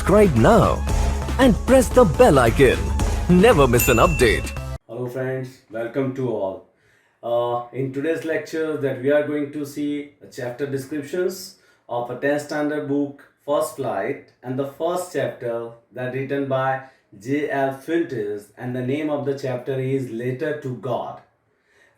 subscribe now and press the bell icon. Never miss an update. Hello friends, welcome to all. In today's lecture that we are going to see chapter descriptions of a 10th standard book, First Flight, and the first chapter that written by J.L. Fintis, and the name of the chapter is Letter to God.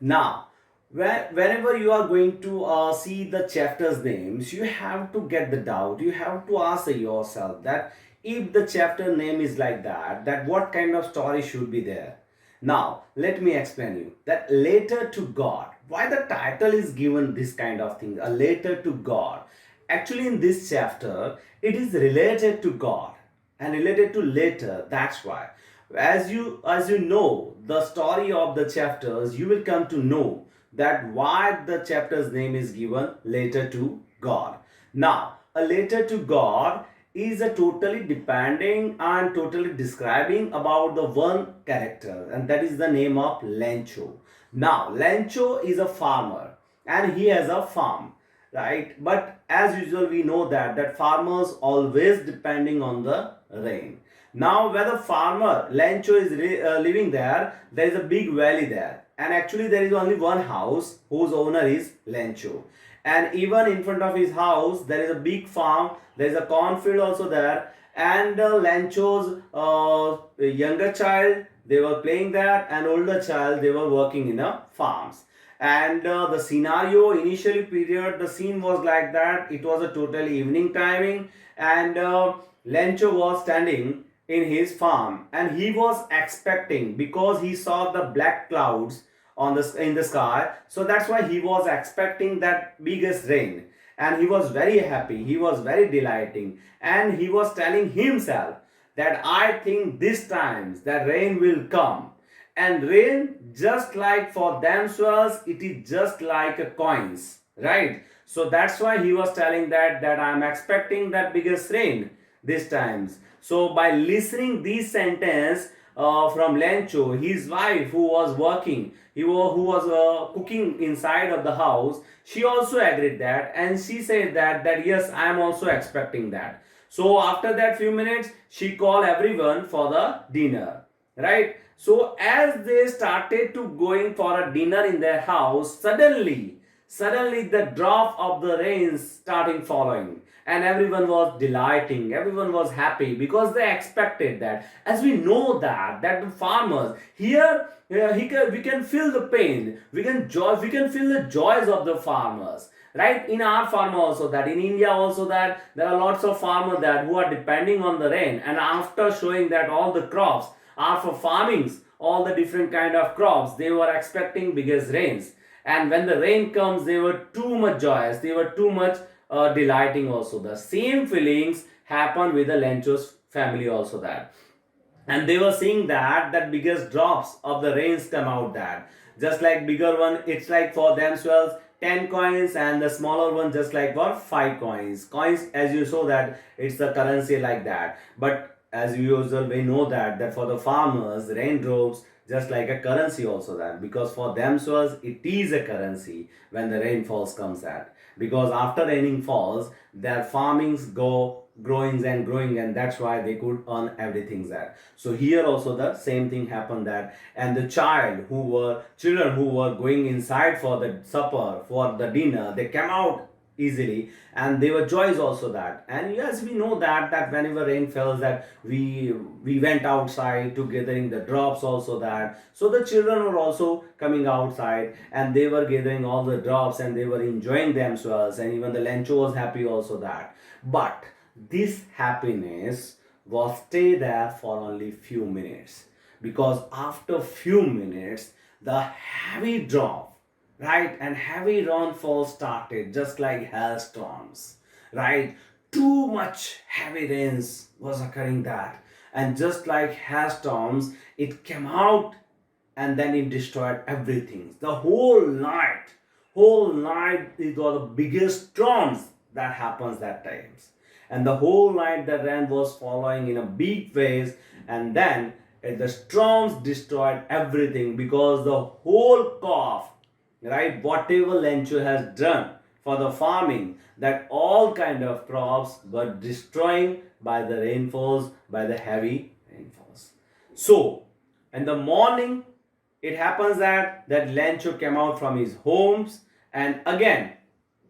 Now, whenever you are going to see the chapters names, you have to get the doubt. You have to ask yourself that if the chapter name is like that what kind of story should be there? Now, let me explain you that letter to God. Why the title is given this kind of thing, a letter to God. Actually, in this chapter, it is related to God and related to letter. That's why. As you know the story of the chapters, you will come to know that why the chapter's name is given letter to God. Now, a letter to God is a totally depending and totally describing about the one character, and that is the name of Lencho. Now, Lencho is a farmer and he has a farm, right? But as usual, we know that farmers always depending on the rain. Now, where the farmer Lencho is living there is a big valley there, and actually there is only one house whose owner is Lencho. And even in front of his house there is a big farm, there is a cornfield also there, and Lencho's younger child, they were playing there, and older child, they were working in a farms. And the scenario initially period, the scene was like that. It was a total evening timing, and Lencho was standing in his farm, and he was expecting, because he saw the black clouds on in the sky, so that's why he was expecting that biggest rain, and he was very happy, he was very delighting, and he was telling himself that I think this times that rain will come. And rain, just like for themselves, it is just like a coins, right? So that's why he was telling that I'm expecting that biggest rain this times. So by listening this sentence from Lencho, his wife who was working, who was cooking inside of the house, she also agreed that, and she said that yes, I am also expecting that. So after that few minutes, she called everyone for the dinner, right? So as they started to going for a dinner in their house, suddenly the drop of the rain starting following, and everyone was delighting, everyone was happy, because they expected that. As we know that the farmers here, we can feel the pain, we can feel the joys of the farmers, right? In our farm also, that in India also, that there are lots of farmers that who are depending on the rain, and after showing that all the crops are for farmings, all the different kind of crops, they were expecting biggest rains, and when the rain comes, they were too much joyous, they were too much delighting also. The same feelings happen with the Lencho's family also, that, and they were seeing that biggest drops of the rains come out, that just like bigger one, it's like for themselves 10 coins, and the smaller one just like for 5 coins, as you saw that it's the currency like that. But as usual, we know that for the farmers, raindrops just like a currency also, that because for themselves it is a currency when the rainfalls comes at, because after raining falls, their farmings go growing and growing, and that's why they could earn everything there. So here also the same thing happened, that, and the children who were going inside for the supper, for the dinner, they came out easily, and they were joys also, that. And yes, we know that whenever rain falls, that we went outside to gathering the drops also, that, so the children were also coming outside, and they were gathering all the drops, and they were enjoying themselves, and even the Lencho was happy also, that. But this happiness was stay there for only few minutes, because after few minutes the heavy drop, right, and heavy rainfall started, just like hailstorms, right? Too much heavy rains was occurring, that, and just like hailstorms, it came out, and then it destroyed everything. The whole night it was the biggest storms that happens that times, and the whole night the rain was following in a big waves, and then the storms destroyed everything, because the whole crop, right, whatever Lencho has done for the farming, that all kind of crops were destroying by the rainfalls, by the heavy rainfalls. So in the morning, it happens that Lencho came out from his homes, and again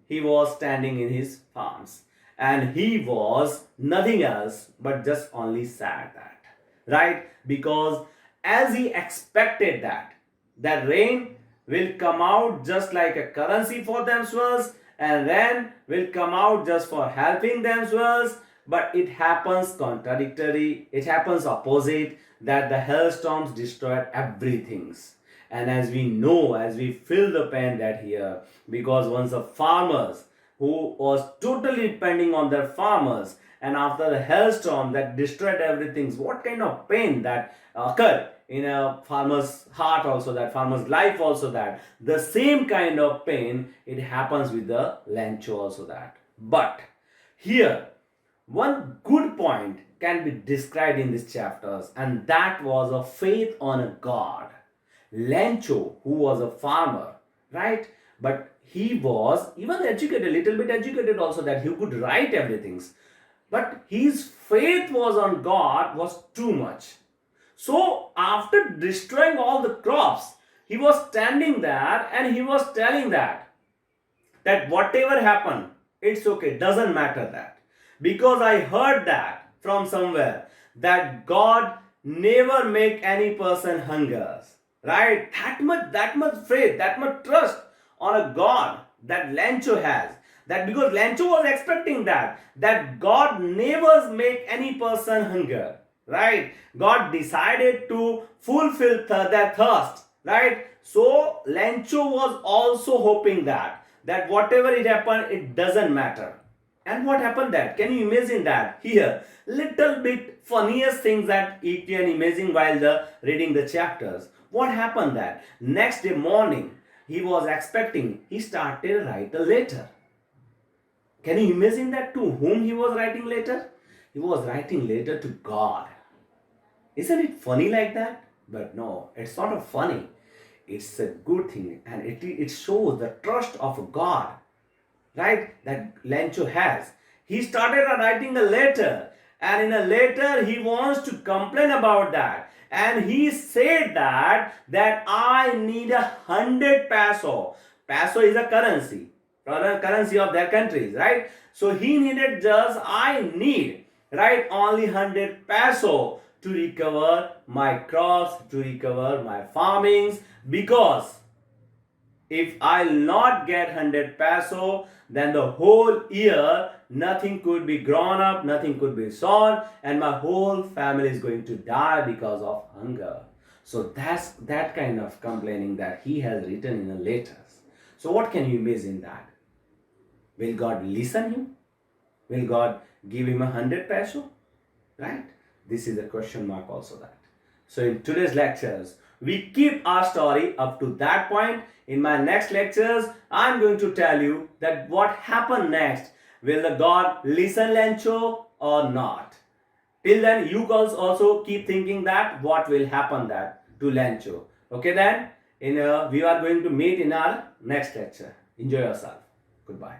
he was standing in his farms, and he was nothing else but just only sad that, right? Because as he expected that rain will come out just like a currency for themselves, and rain will come out just for helping themselves, but it happens contradictory, it happens opposite, that the hailstorms destroyed everything. And as we know, as we feel the pain that here, because once the farmers who was totally depending on their farmers, and after the hailstorm that destroyed everything, what kind of pain that occurred in a farmer's heart also, that farmer's life also, that the same kind of pain it happens with the Lencho also that. But here one good point can be described in these chapters, and that was a faith on a God. Lencho, who was a farmer, right? But he was even educated, a little bit educated also, that he could write everything. But his faith was on God was too much. So after destroying all the crops, he was standing there and he was telling that whatever happened, it's okay, doesn't matter that. Because I heard that from somewhere, that God never make any person hungers. Right? That much faith, that much trust on a God that Lencho has. That because Lencho was expecting that God never make any person hunger. Right? God decided to fulfill their thirst. Right? So Lencho was also hoping that whatever it happened, it doesn't matter. And what happened that? Can you imagine that? Here, little bit funniest things that you can imagine while reading the chapters. What happened that? Next day morning, he was expecting, he started to write a letter. Can you imagine that? To whom he was writing letter? He was writing letter to God. Isn't it funny like that? But no, it's not a funny. It's a good thing, and it shows the trust of God, right, that Lencho has. He started writing a letter, and in a letter he wants to complain about that, and he said that I need 100 peso. Peso is a currency of their countries, right? So he needed I need, right, only 100 peso to recover my crops, to recover my farmings, because if I'll not get 100 peso, then the whole year nothing could be grown up, nothing could be sown, and my whole family is going to die because of hunger. So that's that kind of complaining that he has written in the letters. So what can you imagine that? Will God listen him? Will God give him 100 peso? Right? This is a question mark also that. So in today's lectures, we keep our story up to that point. In my next lectures, I'm going to tell you that what happened next. Will the God listen Lencho or not? Till then, you girls also keep thinking that what will happen that to Lencho. Okay then, we are going to meet in our next lecture. Enjoy yourself. Goodbye.